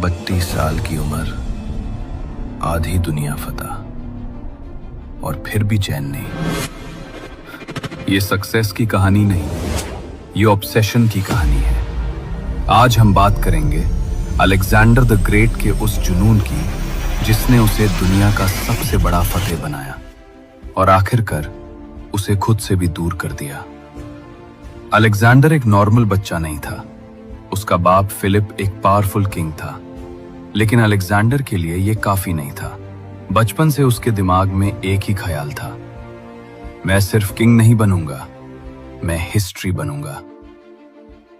32 साल की उम्र, आधी दुनिया फतह, और फिर भी चैन नहीं। ये सक्सेस की कहानी नहीं, ये ऑब्सेशन की कहानी है। आज हम बात करेंगे अलेक्जेंडर द ग्रेट के उस जुनून की जिसने उसे दुनिया का सबसे बड़ा फतेह बनाया और आखिरकार उसे खुद से भी दूर कर दिया। अलेक्जेंडर एक नॉर्मल बच्चा नहीं था। उसका बाप फिलिप एक पावरफुल किंग था, लेकिन अलेक्जेंडर के लिए यह काफी नहीं था। बचपन से उसके दिमाग में एक ही ख्याल था, मैं सिर्फ किंग नहीं बनूंगा, मैं हिस्ट्री बनूंगा।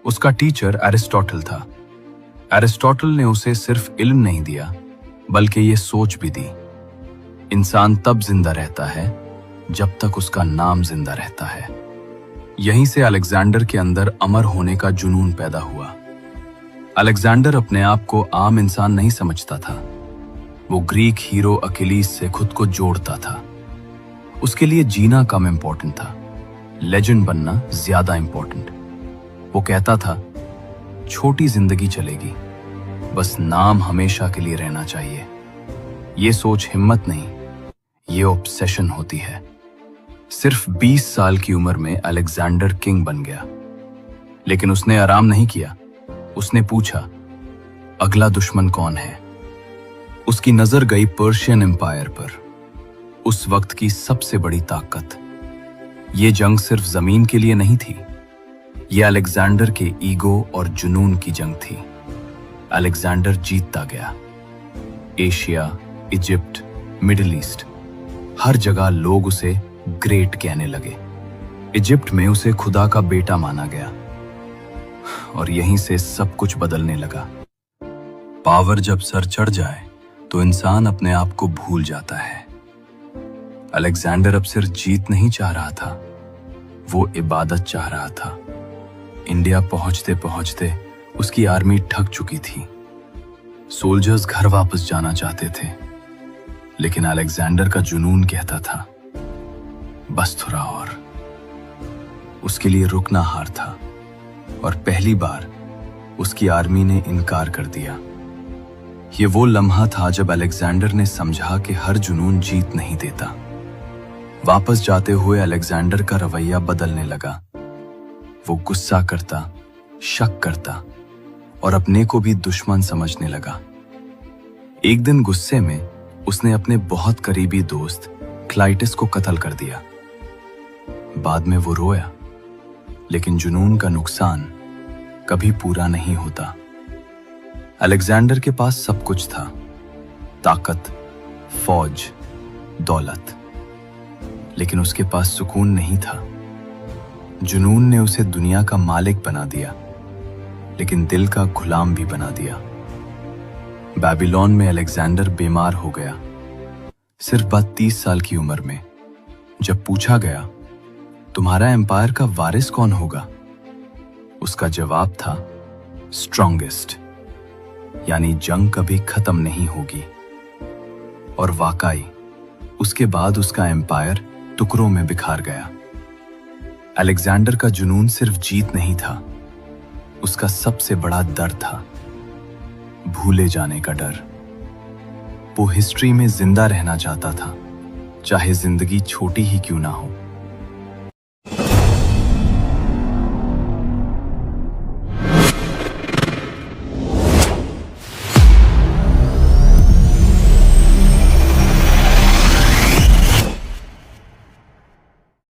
उसका टीचर एरिस्टोटल था। एरिस्टोटल ने उसे सिर्फ इल्म नहीं दिया, बल्कि ये सोच भी दी, इंसान तब जिंदा रहता है जब तक उसका नाम जिंदा रहता है। यहीं से अलेक्जेंडर के अंदर अमर होने का जुनून पैदा हुआ। अलेक्जेंडर अपने आप को आम इंसान नहीं समझता था। वो ग्रीक हीरो अकिलीस से खुद को जोड़ता था। उसके लिए जीना कम इंपॉर्टेंट था, लेजेंड बनना ज्यादा इंपॉर्टेंट। वो कहता था, छोटी जिंदगी चलेगी, बस नाम हमेशा के लिए रहना चाहिए। ये सोच हिम्मत नहीं, ये ऑब्सेशन होती है। सिर्फ 20 साल की उम्र में अलेक्जेंडर किंग बन गया, लेकिन उसने आराम नहीं किया। उसने पूछा, अगला दुश्मन कौन है? उसकी नजर गई पर्शियन एम्पायर पर, उस वक्त की सबसे बड़ी ताकत। ये जंग सिर्फ जमीन के लिए नहीं थी, ये अलेक्जेंडर के ईगो और जुनून की जंग थी। अलेक्जेंडर जीतता गया। एशिया, इजिप्ट, मिडिल ईस्ट, हर जगह लोग उसे ग्रेट कहने लगे। इजिप्ट में उसे खुदा का बेटा माना गया, और यहीं से सब कुछ बदलने लगा। पावर जब सर चढ़ जाए तो इंसान अपने आप को भूल जाता है। अलेक्जेंडर अब सिर्फ जीत नहीं चाह रहा था, वो इबादत चाह रहा था। इंडिया पहुंचते पहुंचते उसकी आर्मी थक चुकी थी। सोल्जर्स घर वापस जाना चाहते थे, लेकिन अलेक्जेंडर का जुनून कहता था, बस थोड़ा और। उसके लिए रुकना हार था, और पहली बार उसकी आर्मी ने इनकार कर दिया। ये वो लम्हा था जब अलेक्जेंडर ने समझा कि हर जुनून जीत नहीं देता। वापस जाते हुए अलेक्जेंडर का रवैया बदलने लगा। वो गुस्सा करता, शक करता, और अपने को भी दुश्मन समझने लगा। एक दिन गुस्से में उसने अपने बहुत करीबी दोस्त क्लाइटस को कत्ल कर दिया। बाद में वो रोया, लेकिन जुनून का नुकसान कभी पूरा नहीं होता। अलेक्जेंडर के पास सब कुछ था, ताकत, फौज, दौलत, लेकिन उसके पास सुकून नहीं था। जुनून ने उसे दुनिया का मालिक बना दिया, लेकिन दिल का गुलाम भी बना दिया। बेबीलोन में अलेक्जेंडर बीमार हो गया, सिर्फ 32 साल की उम्र में। जब पूछा गया, तुम्हारा एम्पायर का वारिस कौन होगा, उसका जवाब था, स्ट्रॉन्गेस्ट, यानी जंग कभी खत्म नहीं होगी। और वाकई उसके बाद उसका एम्पायर टुकड़ों में बिखर गया। अलेक्जेंडर का जुनून सिर्फ जीत नहीं था, उसका सबसे बड़ा डर था, भूले जाने का डर। वो हिस्ट्री में जिंदा रहना चाहता था, चाहे जिंदगी छोटी ही क्यों ना हो।